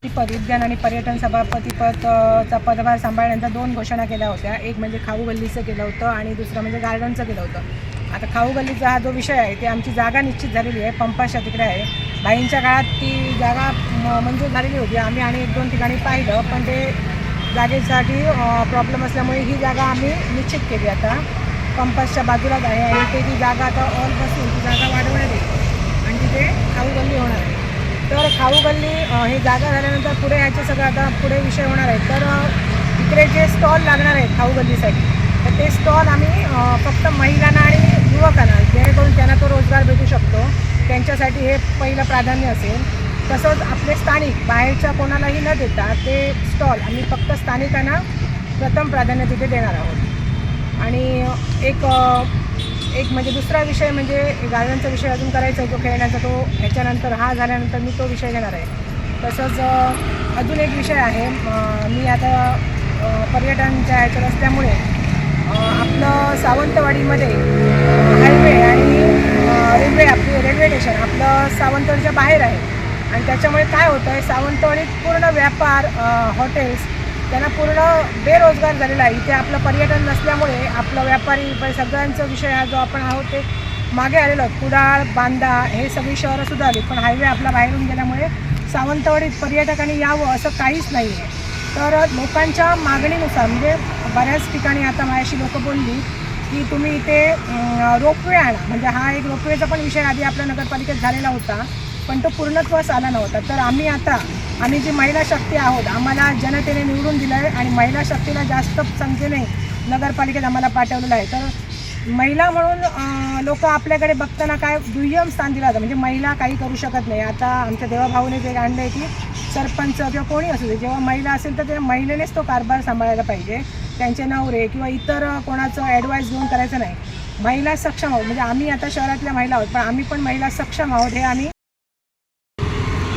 पद उद्यान आणि पर्यटन सभापतीपदचा पदभार सांभाळल्यानंतर 2 घोषणा केल्या होत्या. एक म्हणजे खाऊ गल्लीचं केलं होतं आणि दुसरं म्हणजे गार्डनचं केलं होतं. आता खाऊ गल्लीचा हा जो विषय आहे ते आमची जागा निश्चित झालेली आहे. पंपाच्या तिकडे आहे. बाईंच्या काळात ती जागा मंजूर झालेली होती. आम्ही आणि 1-2 ठिकाणी पाहिलं, पण ते जागेसाठी प्रॉब्लेम असल्यामुळे ही जागा आम्ही निश्चित केली. आता पंपाच्या बाजूलाच आहे आणि ती जागा आता ऑल बसून ती जागा वाढवण्यात येईल आणि तिथे खाऊ गल्ली होणार आहे. तर खाऊ गल्ली ही जागा झाल्यानंतर पुढे ह्याचे सगळं आता पुढे विषय होणार आहे. तर इकडे जे स्टॉल लागणार आहेत खाऊ गल्लीसाठी, तर ते स्टॉल आम्ही फक्त महिलांना आणि युवकांना, जेणेकरून त्यांना तो रोजगार भेटू शकतो, त्यांच्यासाठी हे पहिलं प्राधान्य असेल. तसंच आपले स्थानिक बाहेरच्या कोणालाही न देता ते स्टॉल आम्ही फक्त स्थानिकांना प्रथम प्राधान्य तिथे देणार आहोत. आणि एक म्हणजे दुसरा विषय म्हणजे गार्डनचा विषय अजून करायचा आहे, तो खेळण्याचा, तो ह्याच्यानंतर हा झाल्यानंतर मी तो विषय घेणार आहे. तसंच अजून एक विषय आहे. मी आता पर्यटनच्या ह्याच्यात असल्यामुळे आपलं सावंतवाडीमध्ये हायवे आणि रेल्वे स्टेशन आपलं सावंतवाडीच्या बाहेर आहे आणि त्याच्यामुळे काय होतं आहे, सावंतवाडीत पूर्ण व्यापार, हॉटेल्स त्यांना पूर्ण बेरोजगार झालेला आहे. इथे आपलं पर्यटन नसल्यामुळे आपलं व्यापारी सगळ्यांचा विषय हा जो आपण आहोत ते मागे आलेलो आहोत. कुडाळ, बांदा हे सगळी शहरंसुद्धा आली, पण हायवे आपला बाहेरून गेल्यामुळे सावंतवाडीत पर्यटकांनी यावं असं काहीच नाही आहे. तर लोकांच्या मागणीनुसार म्हणजे बऱ्याच ठिकाणी आता माझ्याशी लोकं बोलली की तुम्ही इथे रोपवे आणा. म्हणजे हा एक रोपवेचा पण विषय आधी आपल्या नगरपालिकेत झालेला होता, पण तो पूर्णत्वास आला नव्हता. तर आम्ही जी महिला शक्ती आहोत, आम्हाला जनतेने निवडून दिलं आहे आणि महिला शक्तीला जास्त संख्येने नगरपालिकेत आम्हाला पाठवलेलं आहे. तर महिला म्हणून लोक आपल्याकडे बघताना काय दुय्यम स्थान दिलं जातं, म्हणजे महिला काही करू शकत नाही. आता आमच्या देवाभाऊने जे आणलं आहे की सरपंच किंवा कोणी असू दे, जेव्हा महिला असेल तर त्या महिलेनेच तो कारभार सांभाळायला पाहिजे. त्यांचे नवरे किंवा इतर कोणाचं ॲडवाईस घेऊन करायचं नाही. महिला सक्षम आहोत, म्हणजे आम्ही आता शहरातल्या महिला आहोत, पण आम्ही पण महिला सक्षम आहोत हे आम्ही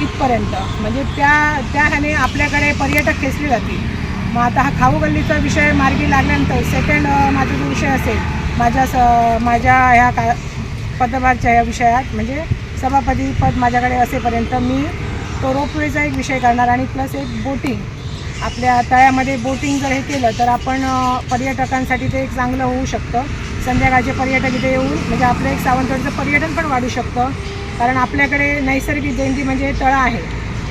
इथपर्यंत, म्हणजे त्या ह्याने आपल्याकडे पर्यटक खेचले जातील. मग आता हा खाऊ गल्लीचा विषय मार्गी लागल्यानंतर सेकंड माझा जो विषय असेल माझ्या ह्या पदभारच्या ह्या विषयात, म्हणजे सभापती पद माझ्याकडे असेपर्यंत मी तो रोपवेचा एक विषय करणार आणि प्लस एक बोटिंग. आपल्या तळ्यामध्ये बोटिंग जर हे केलं तर आपण पर्यटकांसाठी ते एक चांगलं होऊ शकतं. संध्याकाळचे पर्यटक इथे येऊन म्हणजे आपलं एक सावंतवाडीचं पर्यटन पण वाढू शकतं. कारण आपल्याकडे नैसर्गिक देणगी म्हणजे तळं आहे,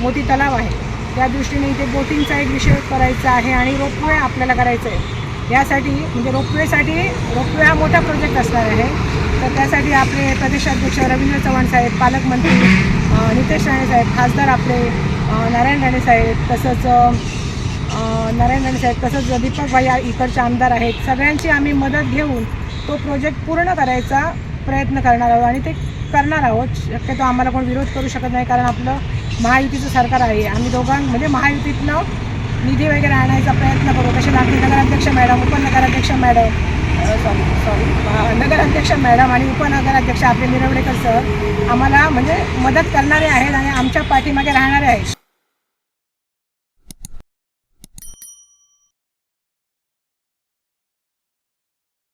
मोठी तलाव आहे, त्या दृष्टीने इथे बोटिंगचा एक विषय करायचा आहे आणि रोपवे आपल्याला करायचं आहे. यासाठी म्हणजे रोपवे हा मोठा प्रोजेक्ट असणार आहे. तर त्यासाठी आपले प्रदेशाध्यक्ष रवींद्र चव्हाण साहेब, पालकमंत्री नितेश राणे साहेब, खासदार आपले नारायण राणे साहेब, तसंच दीपक भाई इकडचे आमदार आहेत, सगळ्यांची आम्ही मदत घेऊन तो प्रोजेक्ट पूर्ण करायचा प्रयत्न करणार आहोत आणि ते करणार आहोत. शक्यतो आम्हाला कोण विरोध करू शकत नाही, कारण आपलं महायुतीचं सरकार आहे. आम्ही म्हणजे महायुतीतनं निधी वगैरे आणायचा प्रयत्न करू. तसे आपले नगराध्यक्ष मॅडम, उपनगराध्यक्ष मॅडम आणि उपनगराध्यक्ष आपले निरवडेकर सर आम्हाला म्हणजे मदत करणारे आहेत आणि आमच्या पाठीमागे राहणारे आहेत.